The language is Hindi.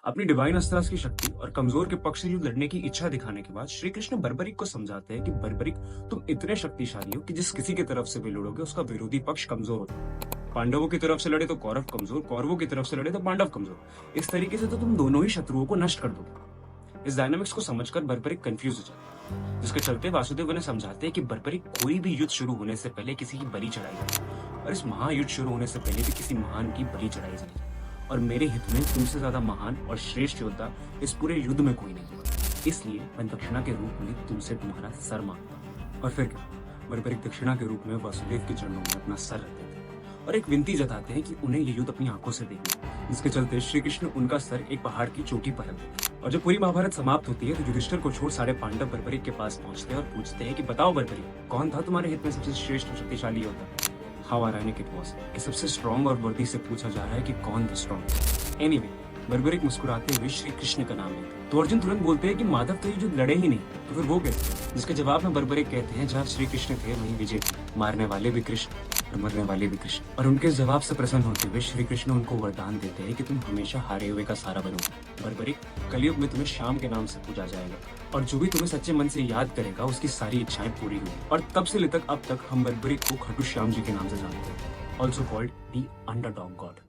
अपनी डिवाइन अस्त्रास की शक्ति और कमजोर के पक्ष से युद्ध लड़ने की इच्छा दिखाने के बाद श्री कृष्ण बर्बरिक को समझाते हैं कि बर्बरिक, तुम इतने शक्तिशाली हो कि जिस किसी की तरफ से भी लड़ोगे उसका विरोधी पक्ष कमजोर होता है। पांडवों की तरफ से लड़े तो कौरव कमजोर, कौरवों की तरफ से लड़े तो पांडव कमजोर। इस तरीके से तो तुम दोनों ही शत्रुओं को नष्ट कर दोगे। इस डायनामिक्स को समझकर बर्बरिक कंफ्यूज हो जाता है, जिसके चलते वासुदेव उन्हें समझाते हैं कि बर्बरिक, कोई भी युद्ध शुरू होने से पहले किसी की बलि चढ़ाई जाए और इस महायुद्ध शुरू होने से पहले भी किसी महान की बलि चढ़ाई जाएगी। और मेरे हित में तुमसे ज्यादा महान और श्रेष्ठ योद्धा इस पूरे युद्ध में कोई नहीं होगा। इसलिए मैं दक्षिणा के रूप में तुमसे तुम्हारा सर मांगता। और फिर क्या, बर्बरिक दक्षिणा के रूप में वासुदेव के चरणों में अपना सर रख देते हैं और एक विनती जताते हैं कि उन्हें ये युद्ध अपनी आंखों से देखना, जिसके चलते श्री कृष्ण उनका सर एक पहाड़ की चोटी पर रख देते हैं। और जब पूरी महाभारत समाप्त होती है तो युधिष्ठिर को छोड़ सारे पांडव बर्बरिक के पास पहुंचते हैं और पूछते हैं कि बताओ बर्बरिक, कौन था तुम्हारे हित में सबसे श्रेष्ठ और शक्तिशाली योद्धा। हाउ आयरनिक इट वाज कि सबसे स्ट्रॉन्ग और वर्दी से पूछा जा रहा है कि कौन द स्ट्रॉन्ग। एनीवे, बर्बरिक मुस्कुराते हुए श्री कृष्ण का नाम लेते हैं तो अर्जुन तुरंत बोलते हैं कि माधव तो ये युद्ध लड़े ही नहीं, तो फिर वो कैसे। जिसके जवाब में बर्बरिक कहते हैं, जहाँ श्री कृष्ण थे वहीं विजय थे, मारने वाले भी कृष्ण और मरने वाले भी कृष्ण। और उनके इस जवाब से प्रसन्न होते हुए श्री कृष्ण उनको वरदान देते हैं कि तुम हमेशा हारे हुए का सहारा बनोगे। बर्बरिक, कलयुग में तुम्हें श्याम के नाम से पूजा जाएगा और जो भी तुम्हें सच्चे मन से याद करेगा उसकी सारी इच्छाएं पूरी हुई। और तब से लेकर अब तक हम बर्बरिक को खाटू श्याम जी के नाम से जानते हैं, also called the underdog God.